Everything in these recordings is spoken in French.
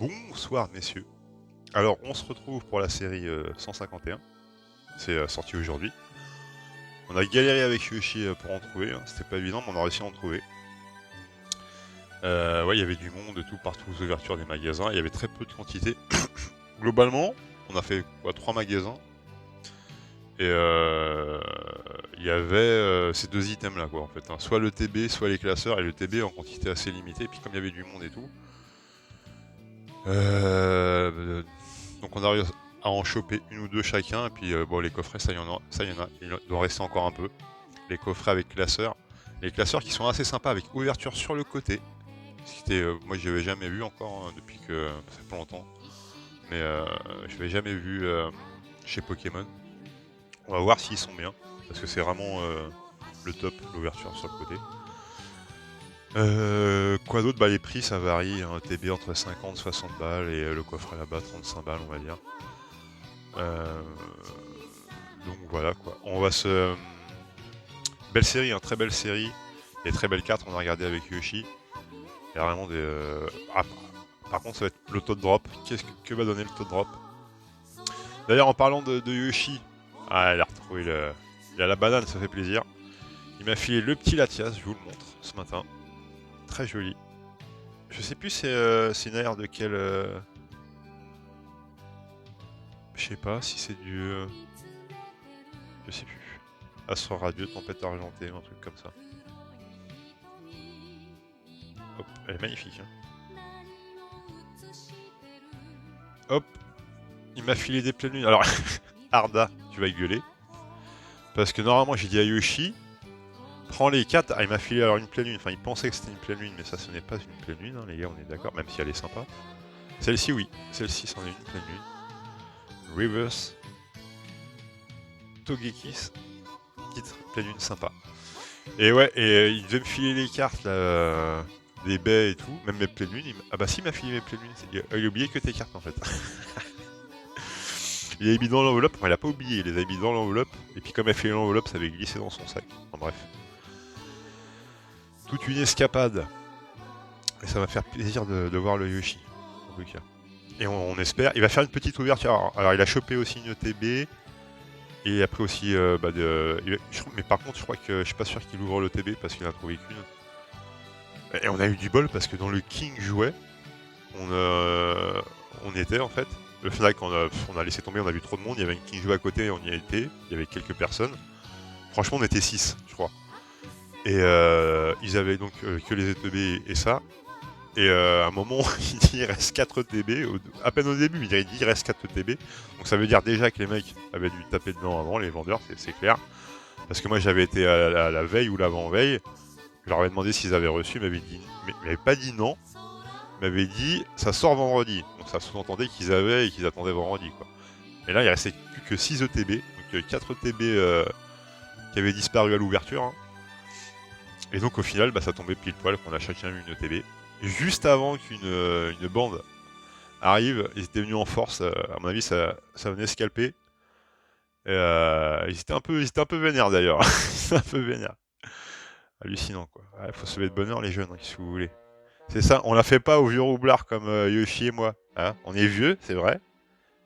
Bonsoir messieurs. Alors on se retrouve pour la série 151. C'est sorti aujourd'hui. On a galéré avec Yoshi pour en trouver, hein. C'était pas évident mais on a réussi à en trouver. Ouais, il y avait du monde et tout partout aux ouvertures des magasins, il y avait très peu de quantité. Globalement, on a fait quoi, 3 magasins. Et il y avait ces deux items là quoi en fait, hein. Soit le TB, soit les classeurs, et le TB en quantité assez limitée, et puis comme il y avait du monde et tout. Donc on arrive à en choper une ou deux chacun, et puis bon, les coffrets, ça y en a, il doit rester encore un peu. Les coffrets avec classeurs, les classeurs qui sont assez sympas avec ouverture sur le côté. Moi je l'avais jamais vu encore, hein, depuis que ça fait pas longtemps, mais je l'avais jamais vu chez Pokémon. On va voir s'ils sont bien, parce que c'est vraiment le top, l'ouverture sur le côté. Quoi d'autre? Bah les prix ça varie, hein. TB entre 50 60 balles, et le coffret là-bas 35 balles on va dire. Euh, donc voilà quoi. On va se... Belle série, hein, très belle série. Et très belle carte, on a regardé avec Yoshi. Il y a vraiment des... par contre ça va être le taux de drop. Que va donner le taux de drop? D'ailleurs en parlant de Yoshi... Ah, il a retrouvé le... Il a la banane, ça fait plaisir. Il m'a filé le petit Latias, je vous le montre ce matin. Très joli. Je sais plus c'est une aire de quel... Je sais pas si c'est du... Je sais plus. Astre radieux, tempête argentée, un truc comme ça. Hop, elle est magnifique. Hein. Hop, il m'a filé des pleines lunes. Alors, Arda, tu vas gueuler. Parce que normalement, j'ai dit à Yoshi, prends les 4. Ah, il m'a filé alors une pleine lune. Enfin, il pensait que c'était une pleine lune, mais ça, ce n'est pas une pleine lune, hein, les gars, on est d'accord, même si elle est sympa. Celle-ci, oui. Celle-ci, c'en est une pleine lune. Reverse. Togekis. Titre, pleine lune sympa. Et ouais, et il devait me filer les cartes, là, des baies et tout, même mes pleines lunes. Ah bah si, il m'a filé mes pleines lunes. Il a oublié que tes cartes, en fait. Il avait mis dans l'enveloppe, enfin, il a pas oublié, il les a mis dans l'enveloppe, et puis comme elle fait l'enveloppe, ça avait glissé dans son sac. Enfin bref. Toute une escapade. Et ça va faire plaisir de voir le Yoshi, en tout cas. Et on espère. Il va faire une petite ouverture. Alors il a chopé aussi une TB, et après aussi, mais par contre, je crois que je suis pas sûr qu'il ouvre le TB parce qu'il en a trouvé qu'une. Et on a eu du bol parce que dans le King jouet, on était en fait. Le Fnac, on a laissé tomber, on a vu trop de monde. Il y avait une King jouet à côté, on y a été. Il y avait quelques personnes. Franchement, on était 6, je crois. Et ils avaient donc que les ETB et ça. Et à un moment, il dit il reste 4 TB. À peine au début, il dit il reste 4 TB. Donc ça veut dire déjà que les mecs avaient dû taper dedans avant, les vendeurs, c'est clair. Parce que moi, j'avais été à la veille ou l'avant-veille. Je leur avais demandé s'ils avaient reçu. Ils m'avaient pas dit non. Ils m'avaient dit ça sort vendredi. Donc ça sous-entendait qu'ils avaient et qu'ils attendaient vendredi, quoi. Et là, il restait plus que 6 ETB. Donc 4 TB qui avaient disparu à l'ouverture, hein. Et donc au final, bah, ça tombait pile poil qu'on a chacun eu une ETB. Et juste avant qu'une bande arrive, ils étaient venus en force. À mon avis, ça venait scalper. Et, ils étaient un peu vénères d'ailleurs. Ils étaient un peu vénères. Hallucinant quoi. Il faut se lever de bonne heure les jeunes, hein, si vous voulez. C'est ça, on la fait pas au vieux roublard comme Yoshi et moi. Hein, on est vieux, c'est vrai,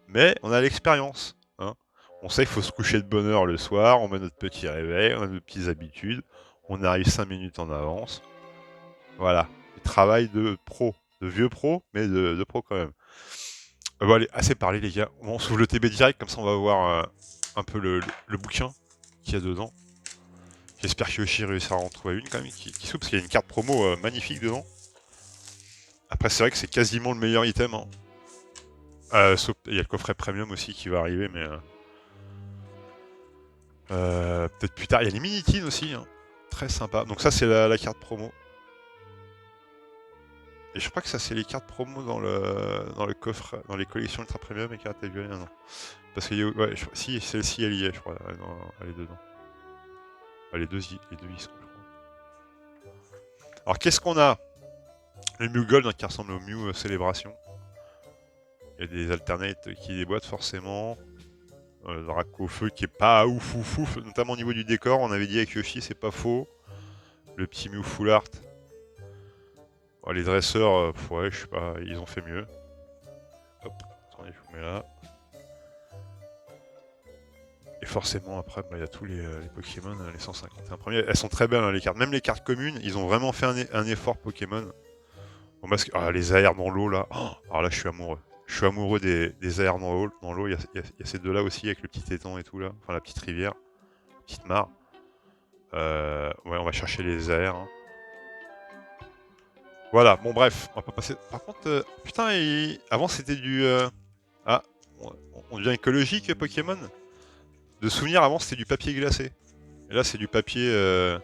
mais on a l'expérience. Hein. On sait qu'il faut se coucher de bonne heure le soir, on met notre petit réveil, on a nos petites habitudes, on arrive 5 minutes en avance. Voilà, travail de pro, de vieux pro, mais de pro quand même. Bon allez, assez parlé les gars, on s'ouvre le TB direct, comme ça on va voir un peu le bouquin qu'il y a dedans. J'espère que Yoshi réussira à en trouver une quand même qui s'ouvre, parce qu'il y a une carte promo magnifique dedans. Après c'est vrai que c'est quasiment le meilleur item. Hein. Il y a le coffret premium aussi qui va arriver, mais peut-être plus tard. Il y a les mini-tins aussi, hein. Très sympa. Donc ça c'est la carte promo. Et je crois que ça c'est les cartes promo dans le coffre, dans les collections ultra premium et cartes violet, non. Parce que ouais, si celle-ci elle y est, je crois. Non, elle est dedans. Ah, les deux y sont, je crois. Alors qu'est-ce qu'on a? Le Mew Gold, hein, qui ressemble au Mew Célébration. Il y a des alternates qui déboîtent forcément. Le Draco Feu qui est pas ouf ouf ouf, notamment au niveau du décor. On avait dit avec Yoshi, c'est pas faux. Le petit Mew Full Art. Oh, les dresseurs, ouais, je sais pas, ils ont fait mieux. Hop, attendez, je vous mets là. Et forcément, après, il y a tous les Pokémon, les 151 premiers. Elles sont très belles, hein, les cartes. Même les cartes communes, ils ont vraiment fait un effort Pokémon. Bon, parce que, les AR dans l'eau, là. Oh, alors là, je suis amoureux. Je suis amoureux des AR dans l'eau. Il y a ces deux-là aussi, avec le petit étang et tout, là. Enfin, la petite rivière. Petite mare. Ouais, on va chercher les AR. Hein. Voilà, bon, bref. On va pas passer... Par contre, putain, avant, c'était du... Ah, on devient écologique, Pokémon. De souvenir, avant, c'était du papier glacé. Et là, c'est du papier...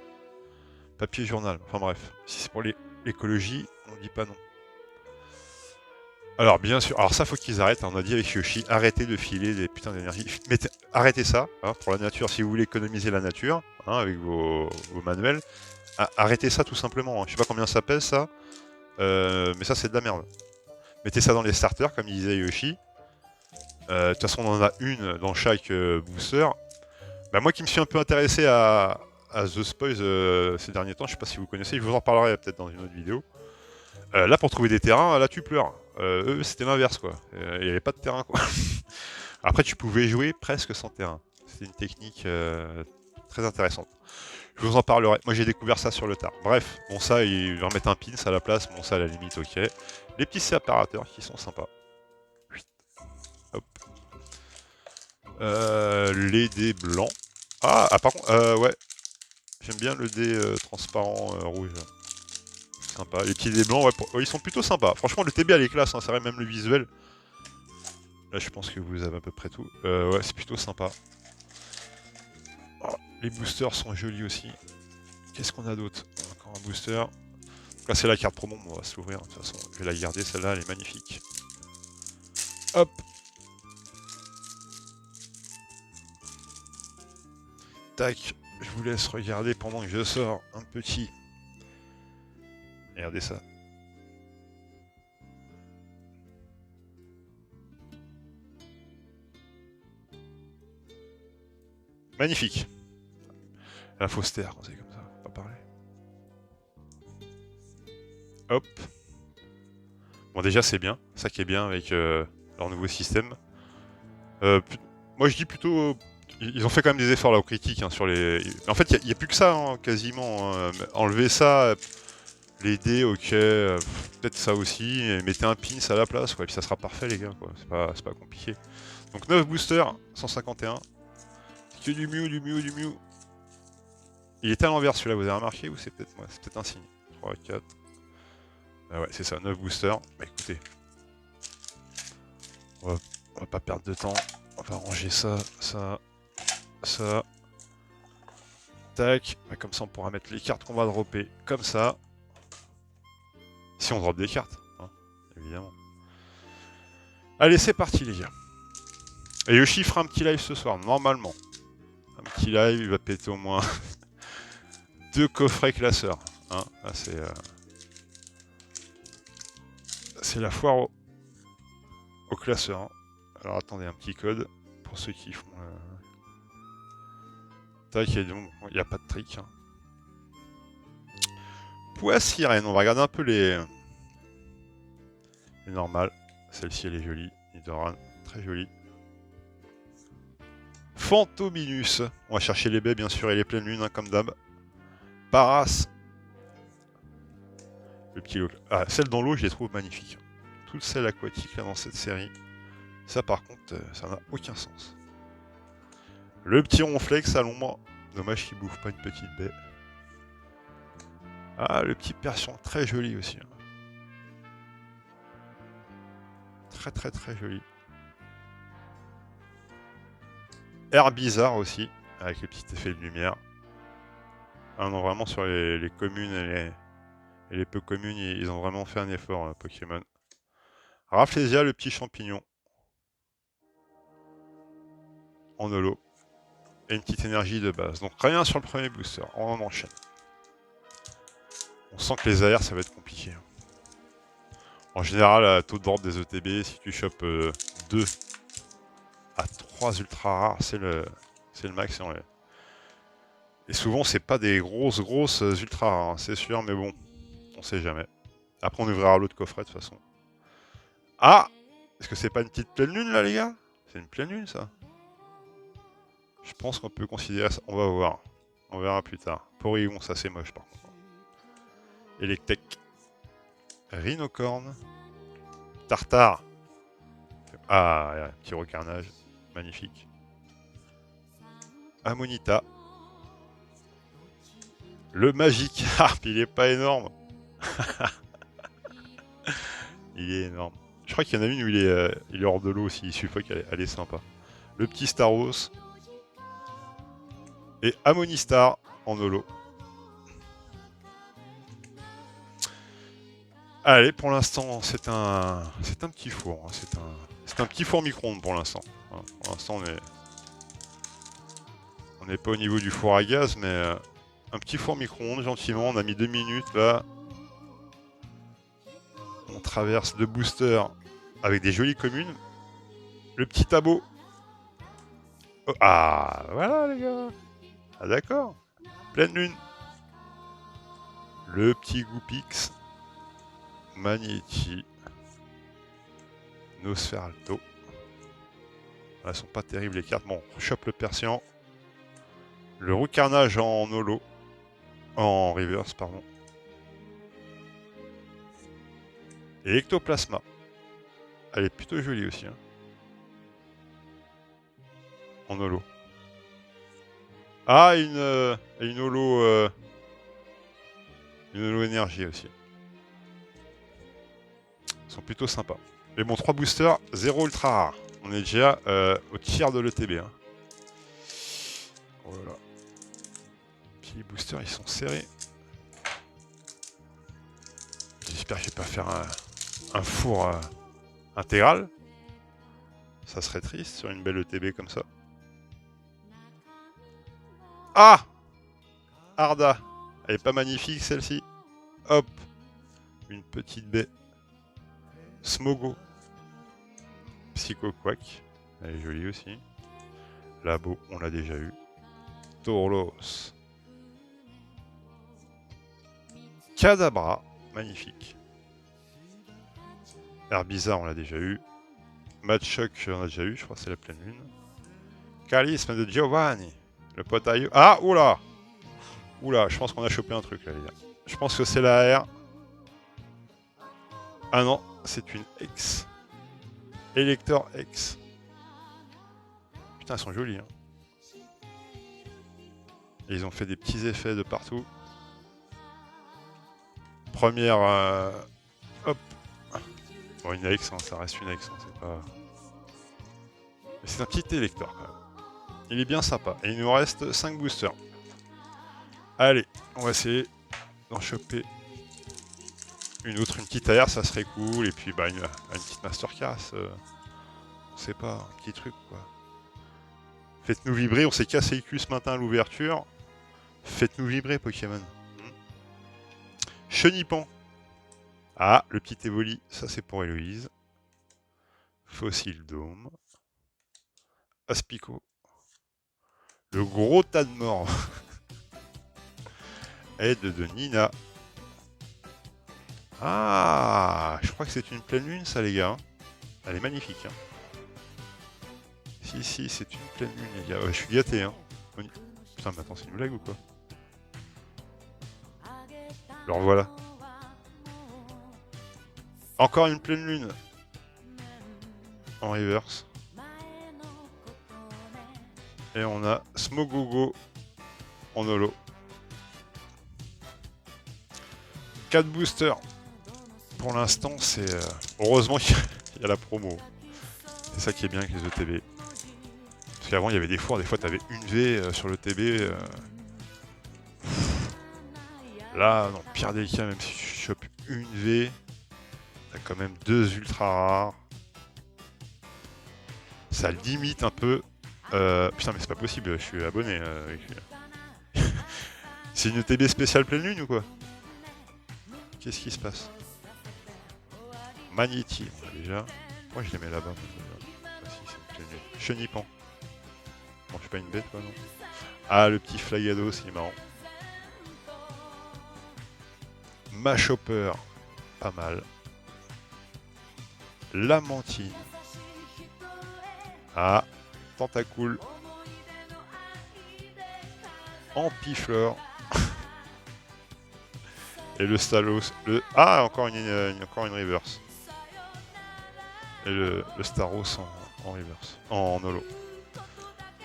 papier journal. Enfin bref, si c'est pour l'écologie, on dit pas non. Alors bien sûr, alors ça faut qu'ils arrêtent, hein, on a dit avec Yoshi, arrêtez de filer des putains d'énergie. Arrêtez ça, hein, pour la nature, si vous voulez économiser la nature, hein, avec vos manuels, arrêtez ça tout simplement. Hein. Je sais pas combien ça pèse ça, mais ça c'est de la merde. Mettez ça dans les starters, comme il disait Yoshi. De toute façon, on en a une dans chaque booster. Bah, moi qui me suis un peu intéressé à The Spoils ces derniers temps, je sais pas si vous connaissez, je vous en parlerai peut-être dans une autre vidéo. Là, pour trouver des terrains, là, tu pleures. Eux, c'était l'inverse, quoi. Il n'y avait pas de terrain, quoi. Après, tu pouvais jouer presque sans terrain. C'était une technique très intéressante. Je vous en parlerai. Moi, j'ai découvert ça sur le tard. Bref, bon, ça, ils vont remettre un pins à la place. Bon, ça, à la limite, ok. Les petits séparateurs qui sont sympas. Hop. Les dés blancs. Par contre, ouais. J'aime bien le dé transparent rouge. Sympa. Les petits dés blancs, ouais, ils sont plutôt sympas. Franchement, le TB, elle est classe, hein, c'est vrai, même le visuel. Là, je pense que vous avez à peu près tout. Ouais, c'est plutôt sympa. Oh, les boosters sont jolis aussi. Qu'est-ce qu'on a d'autre? Encore un booster. Là, c'est la carte promo, on va se l'ouvrir. De toute façon, je vais la garder, celle-là, elle est magnifique. Hop. Tac. Je vous laisse regarder pendant que je sors un petit. Regardez ça. Magnifique. La fausse terre, c'est comme ça, faut pas parler. Hop. Bon, déjà, c'est bien. Ça qui est bien avec leur nouveau système. Moi, je dis plutôt... Ils ont fait quand même des efforts là aux critiques hein, sur les... En fait, il n'y a plus que ça, hein, quasiment. Hein. Enlever ça, les dés, ok, peut-être ça aussi, et mettez un pins à la place, quoi, et puis ça sera parfait, les gars, quoi. C'est pas compliqué. Donc 9 boosters, 151. Que du Mew, du Mew, du Mew. Il était à l'envers celui-là, vous avez remarqué, ou c'est peut-être moi, c'est peut-être un signe. 3, 4. Ah ouais, c'est ça, 9 boosters. Bah écoutez, on va pas perdre de temps. On va ranger ça, ça, ça. Tac. Bah, comme ça, on pourra mettre les cartes qu'on va dropper comme ça. Si on drop des cartes, hein, évidemment. Allez, c'est parti, les gars. Et Yoshi fera un petit live ce soir, normalement. Un petit live, il va péter au moins 2 coffrets classeurs. Hein. Là, c'est la foire au classeur. Hein. Alors, attendez, un petit code pour ceux qui font... Tac, il n'y a pas de trick. Hein. Poissirène, on va regarder un peu les normales. Celle-ci, elle est jolie. Nidoran, très jolie. Fantominus. On va chercher les baies, bien sûr, et les pleines lunes, hein, comme d'hab. Paras. Le petit lot. Ah, celle dans l'eau, je les trouve magnifiques. Toutes celles aquatiques, là, dans cette série. Ça, par contre, ça n'a aucun sens. Le petit ronflex à l'ombre. Dommage qu'il bouffe pas une petite baie. Ah, le petit persian, très joli aussi. Hein. Très très très joli. Air bizarre aussi, avec les petits effets de lumière. Ah non, vraiment sur les communes et les peu communes, ils ont vraiment fait un effort, Pokémon. Rafflesia, le petit champignon. En holo. Et une petite énergie de base. Donc rien sur le premier booster, on en enchaîne. On sent que les AR, ça va être compliqué. Hein. En général, à taux de drop des ETB, si tu chopes 2 à 3 ultra rares, c'est le max. Et souvent, c'est pas des grosses ultra rares, hein, c'est sûr, mais bon, on sait jamais. Après, on ouvrira l'autre coffret de toute façon. Ah, Est-ce que c'est pas une petite pleine lune, là, les gars? C'est une pleine lune, ça. Je pense qu'on peut considérer ça. On va voir. On verra plus tard. Porygon, ça c'est moche, par contre. Electek. Rhinocorne. Tartare. Ah, ouais, petit recarnage. Magnifique. Amonita. Le magique. Ah, il est pas énorme. Il est énorme. Je crois qu'il y en a une où il est hors de l'eau aussi. Il suffoque, elle est sympa. Le petit Staros. Et Amonistar en holo. Allez, pour l'instant, c'est un petit four. Hein. C'est un petit four micro-ondes pour l'instant. Hein. Pour l'instant, on n'est pas au niveau du four à gaz, mais un petit four micro-ondes, gentiment. On a mis 2 minutes, là. On traverse 2 boosters avec des jolies communes. Le petit tabot. Oh, ah, voilà, les gars. Ah, d'accord. Pleine lune. Le petit Goupix. Magnéti. Nosferalto. Elles sont pas terribles les cartes. Bon, on chope le Persian. Le Roucarnage en holo. En reverse, pardon. Et Ectoplasma. Elle est plutôt jolie aussi. Hein. En holo. Ah, une holo. Une holo énergie aussi. Ils sont plutôt sympas. Mais bon, 3 boosters, 0 ultra rare. On est déjà au tiers de l'ETB. Hein. Voilà. Puis les boosters, ils sont serrés. J'espère que je vais pas faire un four intégral. Ça serait triste sur une belle ETB comme ça. Ah, Arda. Elle est pas magnifique celle-ci. Hop. Une petite baie. Smogo. Psycho Quack. Elle est jolie aussi. Labo, on l'a déjà eu. Torlos. Kadabra. Magnifique. Herbizarre, on l'a déjà eu. Machoc, on a déjà eu, je crois que c'est la pleine lune. Calisme de Giovanni. Le potailleux. Ah, oula! Oula, je pense qu'on a chopé un truc là, les gars. Je pense que c'est la R. Ah non, c'est une X. Elector X. Putain, elles sont jolies. Hein. Et ils ont fait des petits effets de partout. Première... hop. Bon, une X, hein, ça reste une X. Hein, c'est pas... Mais c'est un petit électeur quand même. Il est bien sympa. Et il nous reste 5 boosters. Allez, on va essayer d'en choper une autre, une petite AR, ça serait cool. Et puis bah, une petite Masterclass. On sait pas, un petit truc quoi. Faites-nous vibrer, on s'est cassé le cul ce matin à l'ouverture. Faites-nous vibrer Pokémon. Chenipan. Ah, le petit Evoli, ça c'est pour Héloïse. Fossile Dôme. Aspico. Le gros tas de morts. Aide de Nina. Ah, je crois que c'est une pleine lune ça les gars. Elle est magnifique. Hein. Si, c'est une pleine lune les gars. Ouais, je suis gâté. Hein. Putain, mais attends, c'est une blague ou quoi? Alors voilà. Encore une pleine lune. En reverse. Et on a Smogogo en holo. 4 boosters. Pour l'instant, c'est... heureusement qu'il y a la promo. C'est ça qui est bien avec les ETB. Parce qu'avant, il y avait des fours. Des fois, tu avais une V sur le TB. Là, dans le pire des cas, même si je chope une V, t'as quand même 2 ultra rares. Ça limite un peu. Putain, mais c'est pas possible, je suis abonné avec lui. C'est une ETB spéciale pleine lune ou quoi? Qu'est-ce qui se passe? Magnéti, déjà. Moi je les mets là-bas. Ah, si, c'est une pleine lune. Chenipan. Bon, je suis pas une bête, quoi, non? Ah, le petit Flagado, c'est marrant. Machopper, pas mal. Lamantine. Ah, Tentacool. Ampiflore. Et le Stalos. Ah, encore une reverse. Et le Staros en reverse. En holo.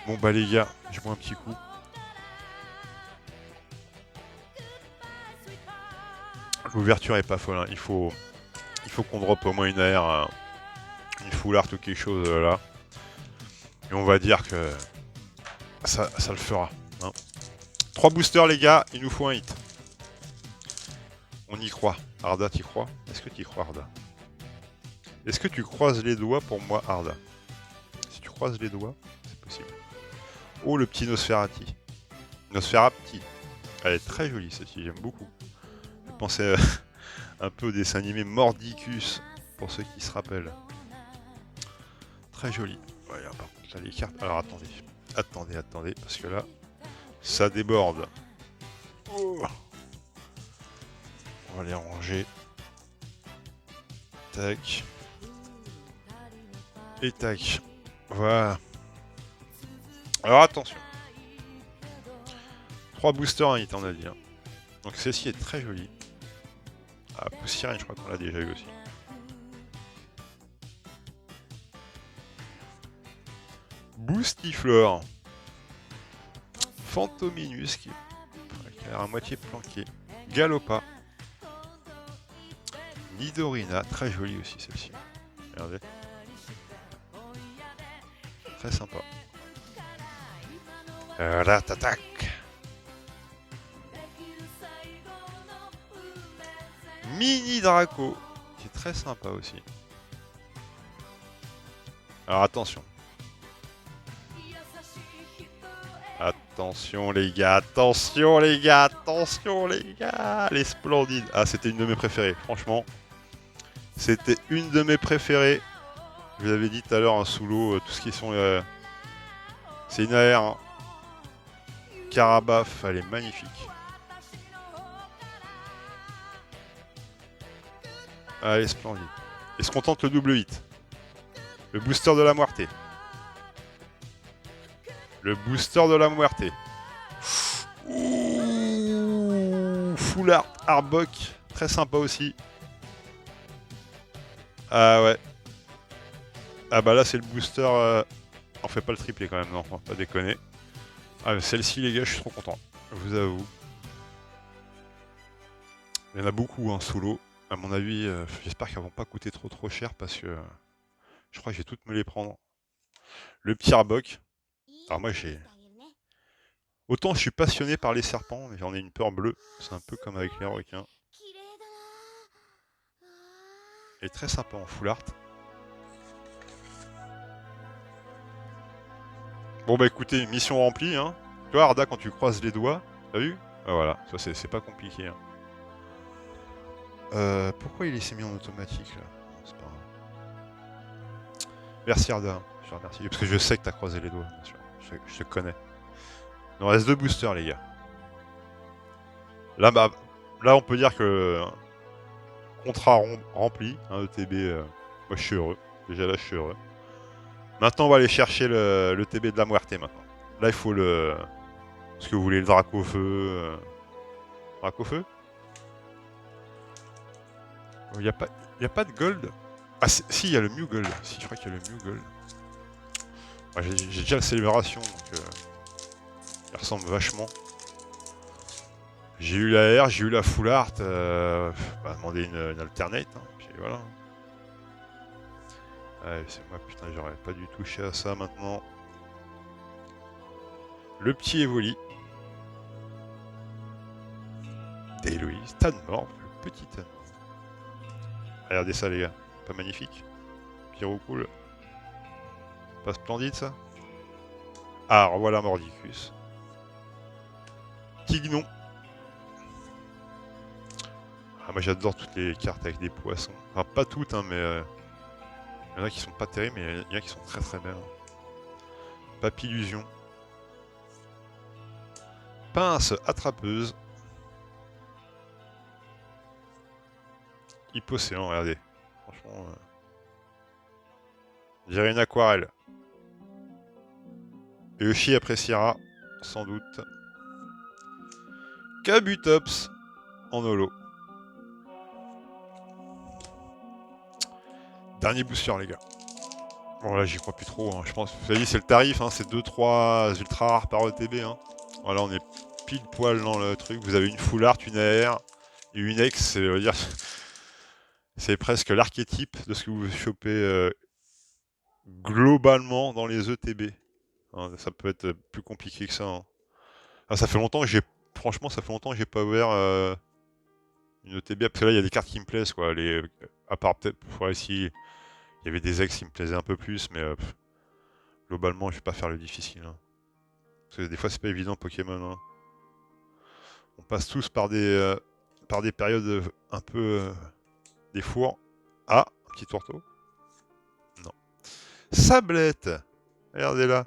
Bon bah les gars, je bois un petit coup. L'ouverture est pas folle, hein. Il faut qu'on drop au moins une AR, une full art ou quelque chose là. Et on va dire que ça le fera. Hein. 3 boosters les gars, il nous faut un hit. On y croit. Arda, t'y crois? Est-ce que t'y crois, Arda? Est-ce que tu croises les doigts pour moi, Arda? Si tu croises les doigts, c'est possible. Oh, le petit Nosferati. Nosferati. Elle est très jolie, celle-ci, j'aime beaucoup. Je pensais un peu au dessin animé Mordicus, pour ceux qui se rappellent. Très joli. Ouais, par contre, là, les cartes... Alors, attendez, parce que là, ça déborde. Oh. On va les ranger. Tac. Et tac. Voilà. Alors, attention. 3 boosters, un hit, on a dit. Hein. Donc, celle-ci est très jolie. Ah, Poussière, je crois qu'on l'a déjà eu aussi. Boostiflore. Fantominus qui a l'air à moitié planqué. Galopa. Nidorina, très jolie aussi celle-ci. Regardez. Très sympa. Ratatac. Mini Draco, qui est très sympa aussi. Alors attention. Attention les gars, attention les gars, attention les gars. Les splendides. Ah, c'était une de mes préférées, franchement. C'était une de mes préférées. Je vous avais dit tout à l'heure, un sous l'eau, tout ce qui sont... c'est une AR. Hein. Carabaf, elle est magnifique. Ah, elle est splendide. Est-ce qu'on tente le double 8? Le booster de la Muerte. Le booster de la Muerte. Ouh, Full Art Arbok. Très sympa aussi. Ah ouais. Ah bah là c'est le booster. On fait pas le triplé quand même, non, on va pas déconner. Ah celle-ci les gars, je suis trop content. Je vous avoue. Il y en a beaucoup hein, sous l'eau. À mon avis, j'espère qu'elles vont pas coûter trop cher parce que je crois que je vais toutes me les prendre. Le petit Arbok. Alors moi j'ai... Autant je suis passionné par les serpents, mais j'en ai une peur bleue. C'est un peu comme avec les requins. Elle est très sympa en full art. Bon bah écoutez, mission remplie. Hein. Tu vois Arda, quand tu croises les doigts, t'as vu? Ah, voilà, ça c'est pas compliqué. Hein. Pourquoi il s'est mis en automatique là? C'est pas grave. Merci Arda, je te remercie. Parce que je sais que t'as croisé les doigts, bien sûr. Je te connais. Il nous reste 2 boosters les gars. Là, bah, là on peut dire que contrat rempli, hein, ETB, moi je suis heureux. Déjà là je suis heureux. Maintenant on va aller chercher le TB de la Muerte maintenant. Là il faut le... Est-ce que vous voulez le Dracofeu Dracofeu? Il n'y a pas de gold. Ah si, il y a le Mew Gold. Si, je crois qu'il y a le Mew Gold. Ah, j'ai déjà la célébration, donc il ressemble vachement. J'ai eu la R, j'ai eu la full art. Bah, demander une alternate, hein, puis voilà. Ouais, c'est moi, putain, j'aurais pas dû toucher à ça maintenant. Le petit Evoli. D'Héloïse. Tanmor, le petit Tanmor. Regardez ça, les gars. Pas magnifique? Pyro cool. Pas splendide, ça? Ah, revoilà Mordicus. Tignon. Ah, moi, j'adore toutes les cartes avec des poissons. Enfin, pas toutes, hein, mais... il y en a qui sont pas terribles, mais il y en a qui sont très belles. Papillusion. Pince attrapeuse. Hypocéan, regardez. Franchement... on dirait une aquarelle. Et Yoshi appréciera, sans doute. Kabutops en holo. Dernier booster, les gars. Bon, là, j'y crois plus trop. Hein. Je pense, vous savez, c'est le tarif. Hein. C'est 2-3 ultra rares par ETB. Hein. Voilà, on est pile poil dans le truc. Vous avez une full art, une AR et une X. C'est dire, c'est presque l'archétype de ce que vous chopez globalement dans les ETB. Hein, ça peut être plus compliqué que ça. Hein. Ah, ça fait longtemps que j'ai... Franchement, ça fait longtemps que j'ai pas ouvert une ETB. Parce que là, il y a des cartes qui me plaisent, quoi. À part peut-être... Ouais, si... Il y avait des ex qui me plaisaient un peu plus, mais globalement, je vais pas faire le difficile. Hein. Parce que des fois, c'est pas évident, Pokémon. Hein. On passe tous par des périodes un peu... des fours. Ah, un petit tourteau. Non. Sablette. Regardez là.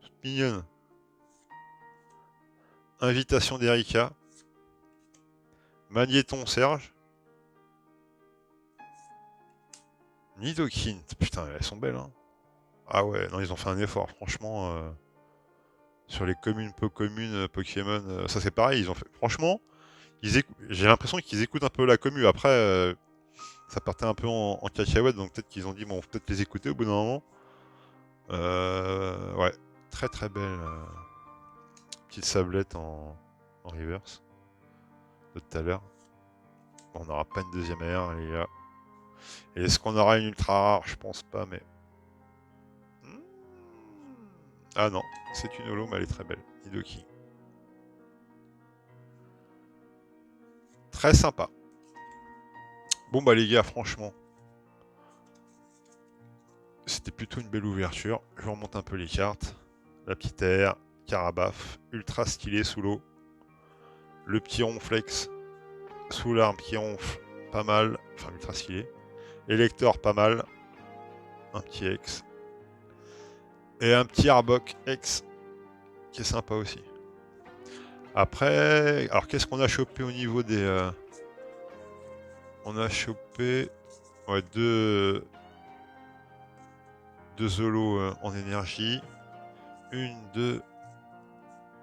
Toute mignonne. Invitation d'Erika. Magnéton Serge. Nidoking. Putain, elles sont belles, hein. Ah ouais, non, ils ont fait un effort, franchement. Sur les communes, peu communes, Pokémon, ça c'est pareil, ils ont fait... Franchement, j'ai l'impression qu'ils écoutent un peu la commu. Après, ça partait un peu en cacahuète, donc peut-être qu'ils ont dit, bon, peut-être les écouter au bout d'un moment. Ouais, très très belle. Petite sablette en reverse. De tout à l'heure. Bon, on n'aura pas une deuxième AR, les gars. Et est-ce qu'on aura une ultra rare? Je pense pas, mais... Ah non, c'est une holo, mais elle est très belle. Nidoking. Très sympa. Bon bah les gars, franchement, c'était plutôt une belle ouverture. Je remonte un peu les cartes. La petite air, Carabaf, ultra stylé sous l'eau. Le petit ronflex sous l'arbre qui ronfle, pas mal. Enfin, ultra stylé. Elector, pas mal. Un petit X. Et un petit Arbok X, qui est sympa aussi. Après, alors qu'est-ce qu'on a chopé au niveau des... On a chopé... Ouais, deux Zolos en énergie. Une, deux...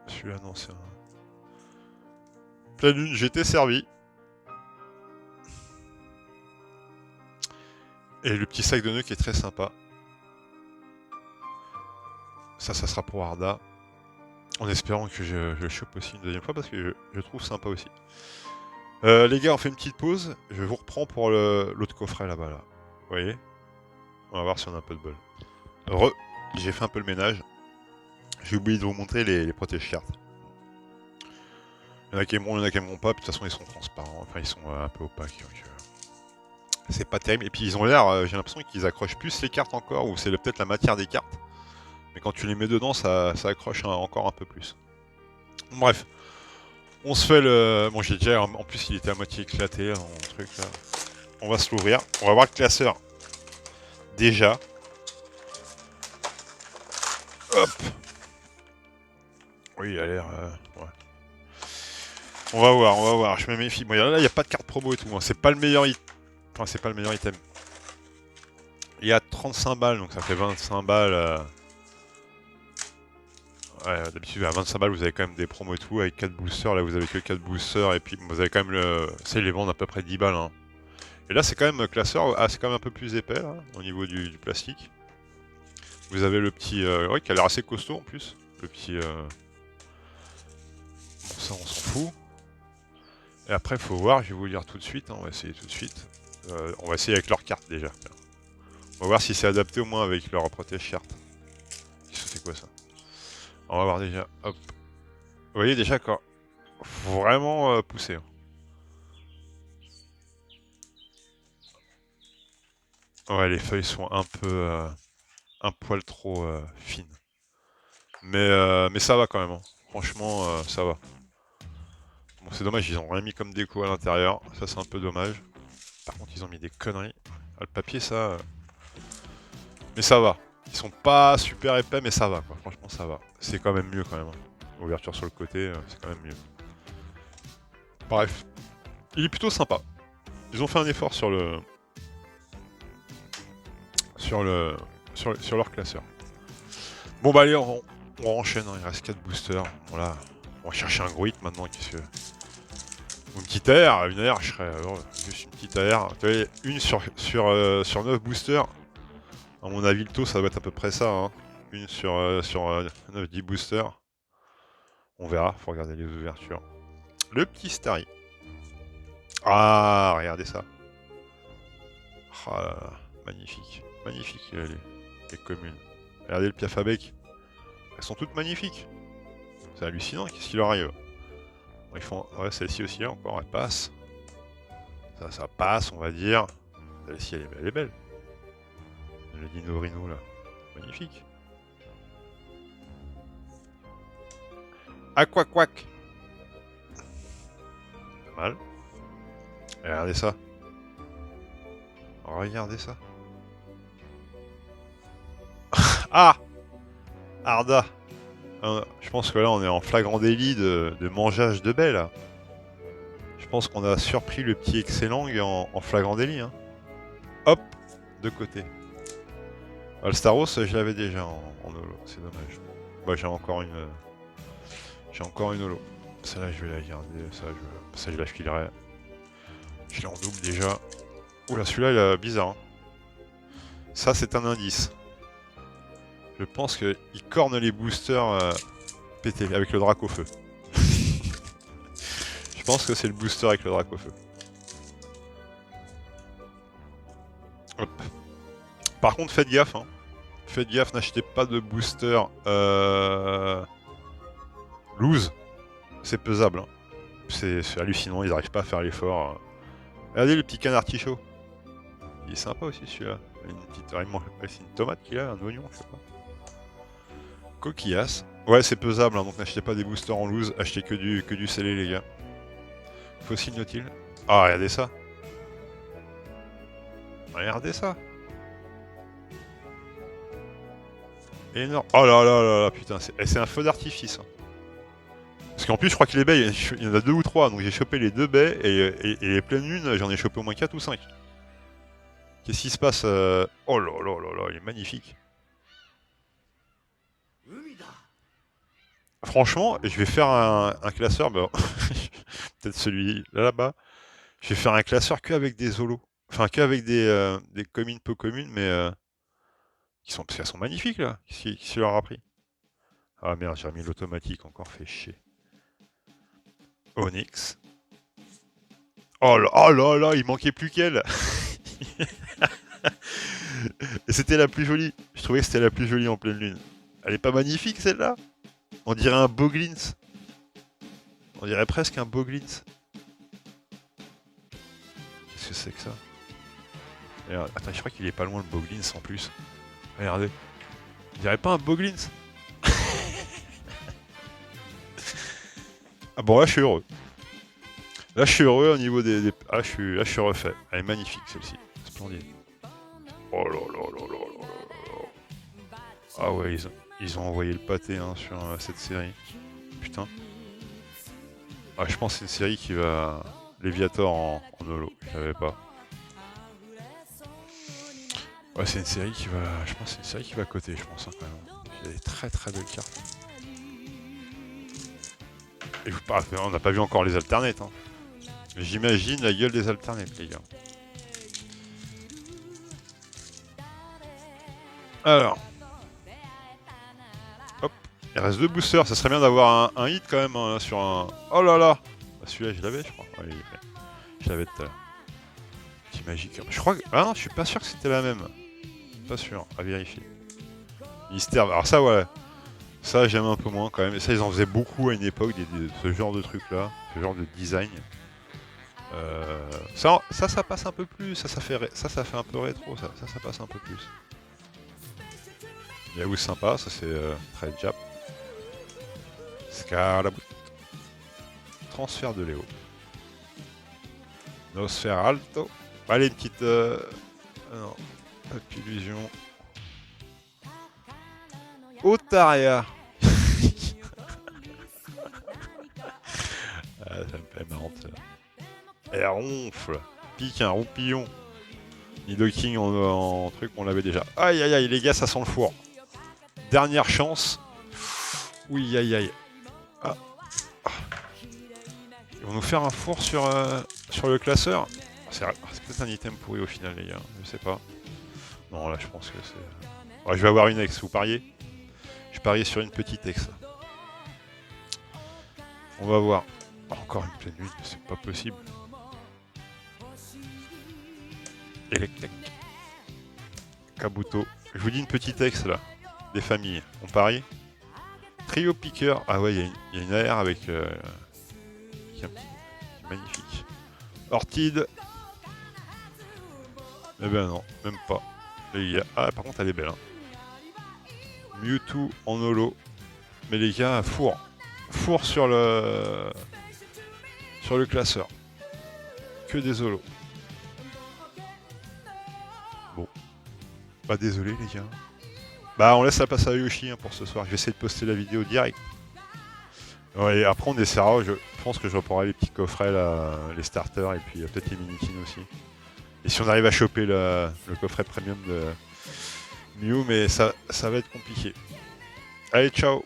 Celui-là, non, c'est un... Pleine lune, j'étais servi. Et le petit sac de nœuds qui est très sympa. Ça sera pour Arda. En espérant que je le chope aussi une deuxième fois parce que je le trouve sympa aussi. Les gars, on fait une petite pause. Je vous reprends pour l'autre coffret là-bas. Là. Vous voyez? On va voir si on a un peu de bol. J'ai fait un peu le ménage. J'ai oublié de vous montrer les protège-cartes. Il y en a qui aimeront, il y en a qui aimeront pas. De toute façon, ils sont transparents. Enfin, ils sont un peu opaques. Donc, c'est pas terrible. Et puis, ils ont l'air, j'ai l'impression qu'ils accrochent plus les cartes encore. Ou c'est peut-être la matière des cartes. Mais quand tu les mets dedans, ça accroche encore un peu plus. Bref. On se fait le... Bon, j'ai déjà... En plus, il était à moitié éclaté, mon truc, là. On va se l'ouvrir. On va voir le classeur. Déjà. Hop. Oui, il a l'air... ouais. On va voir, on va voir. Je me méfie. Bon, là, il n'y a pas de carte promo et tout. Hein. C'est pas le meilleur item. Enfin, c'est pas le meilleur item. Il y a 35 balles, donc ça fait 25 balles... Ouais, d'habitude à 25 balles vous avez quand même des promos et tout, avec 4 boosters, là vous avez que 4 boosters, et puis vous avez quand même le... C'est les vendent à peu près 10 balles. Hein. Et là c'est quand même classeur, c'est quand même un peu plus épais là, au niveau du plastique. Vous avez le petit... ouais, qui a l'air assez costaud en plus. Le petit... Bon ça on s'en fout. Et après faut voir, je vais vous le dire tout de suite, hein, on va essayer tout de suite. On va essayer avec leur carte déjà. On va voir si c'est adapté au moins avec leur protège carte. C'est quoi ça? On va voir déjà, hop. Vous voyez déjà quand... Faut vraiment pousser. Hein. Ouais, les feuilles sont un peu... un poil trop fines. Mais ça va quand même. Hein. Franchement, ça va. Bon, c'est dommage, ils ont rien mis comme déco à l'intérieur. Ça, c'est un peu dommage. Par contre, ils ont mis des conneries. Ah, le papier, ça... Mais ça va. Ils sont pas super épais, mais ça va, quoi. Franchement, ça va. C'est quand même mieux, quand même. Hein. Ouverture sur le côté, c'est quand même mieux. Bref. Il est plutôt sympa. Ils ont fait un effort sur le... sur leur classeur. Bon bah allez, on enchaîne, hein. Il reste 4 boosters. Voilà. On va chercher un gros hit maintenant. Qu'est-ce que... Ou une petite AR, une AR, je serais heureux. Juste une petite AR. Tu vois, une sur 9 boosters. À mon avis, le taux, ça doit être à peu près ça. Hein. Une sur 9-10 boosters. On verra, faut regarder les ouvertures. Le petit Starry. Ah, regardez ça. Ah là là, magnifique. Magnifique les communes. Regardez le Piafabec. Elles sont toutes magnifiques. C'est hallucinant, qu'est-ce qui leur arrive? Ils font... Ouais, celle-ci aussi, encore, elle passe. Ça passe, on va dire. Celle-ci, elle est belle. Le Dino Rhino, là. Magnifique. Aquaquac. Pas mal. Regardez ça. Regardez ça. Ah, Arda. Je pense que là, on est en flagrant délit de mangeage de baies, là. Je pense qu'on a surpris le petit excellent en flagrant délit. Hein. Hop, de côté. Le Staros, je l'avais déjà en holo, c'est dommage. Bah, j'ai encore une holo. Celle-là, je vais la garder. Ça, je la filerai. Je l'ai en double déjà. Oula, celui-là, il est bizarre. Hein. Ça, c'est un indice. Je pense qu'il corne les boosters pétés avec le drac au feu. Je pense que c'est le booster avec le drac au feu. Hop. Par contre, faites gaffe. Hein. Faites gaffe, n'achetez pas de booster loose. C'est pesable. Hein. C'est hallucinant, ils n'arrivent pas à faire l'effort. Regardez le petit canard artichaut. Il est sympa aussi celui-là. C'est une tomate qu'il a, un oignon, je sais pas. Coquillasse. Ouais, c'est pesable, hein, donc n'achetez pas des boosters en loose, achetez que du scellé, les gars. Fossile Nautil. Ah, regardez ça. Regardez ça. Énorme. Oh là là là là, putain, c'est un feu d'artifice. Hein. Parce qu'en plus, je crois que les baies, il y en a 2 ou 3, donc j'ai chopé les 2 baies, et les pleines lunes, j'en ai chopé au moins 4 ou 5. Qu'est-ce qui se passe Oh là là là là, il est magnifique. Franchement, je vais faire un classeur, bah, peut-être celui là-bas. Je vais faire un classeur que avec des holos. Enfin, que avec des communes peu communes, mais parce qu'elles sont magnifiques là. Qu'est-ce qu'il leur a pris? Ah merde, j'ai remis l'automatique, encore fait chier. Onyx. Oh là là, il manquait plus qu'elle. Et c'était la plus jolie. Je trouvais que c'était la plus jolie en pleine lune. Elle est pas magnifique celle-là? On dirait un Boglins. On dirait presque un Boglins. Qu'est-ce que c'est que ça? Regarde, attends, je crois qu'il est pas loin le Boglins en plus. Regardez. On dirait pas un Boglins? Ah bon, là je suis heureux. Là je suis heureux au niveau des... Ah, là je suis refait. Elle est magnifique celle-ci. Splendide. Oh là là là là là là. Ah ouais, ils ont envoyé le pâté hein, sur cette série. Putain. Ah, je pense que c'est une série qui va... Léviator en holo. Je savais pas. Ouais, c'est une série qui va... Je pense que c'est une série qui va coter, je pense, hein, quand même. Il y a des très très belles cartes. Et on n'a pas vu encore les alternates. Hein. J'imagine la gueule des alternates, les gars. Alors. Hop. Il reste 2 boosters. Ça serait bien d'avoir un hit quand même hein, sur un... Oh là là. Celui-là, je l'avais, je crois. Ouais, je l'avais tout à l'heure. Petit magique. Je crois que... Ah non, je suis pas sûr que c'était la même. Pas sûr. À vérifier. Mystère. Alors ça, ouais. Ça, j'aime un peu moins quand même. Et ça, ils en faisaient beaucoup à une époque, ce genre de truc-là. Ce genre de design. Ça passe un peu plus. Ça fait un peu rétro. Ça passe un peu plus. Yahoo sympa, ça c'est très Jap. Scarabout. Transfert de Léo. Nosphère Alto. Allez, une petite... non, pas illusion. Otaria. Ah, ça me fait marrant ça. Elle ronfle. Pique un roupillon. Nidoking en truc, on l'avait déjà. Aïe aïe aïe, les gars, ça sent le four. Dernière chance. Oui, aïe aïe. Ah. Ils vont nous faire un four sur le classeur. C'est peut-être un item pourri au final, les gars. Je sais pas. Non, là, je pense que c'est... Ouais, je vais avoir une ex, vous pariez? Je parie sur une petite ex. On va voir. Encore une pleine lune, c'est pas possible. Electek. Kabuto. Je vous dis une petite ex, là. Des familles. On parie? Trio piqueur. Ah ouais, il y a une AR avec... magnifique. Ortide. Eh ben non, même pas. Ah, par contre, elle est belle. Hein. Mewtwo en holo. Mais les gars, four. Four sur le classeur. Que des holos. Bon. Bah désolé les gars. Bah on laisse la place à Yoshi hein, pour ce soir. Je vais essayer de poster la vidéo direct. Ouais, après on essaiera. Je pense que je reprendrai les petits coffrets, là, les starters et puis peut-être les mini-tins aussi. Et si on arrive à choper le coffret premium de Mew, mais ça va être compliqué. Allez, ciao!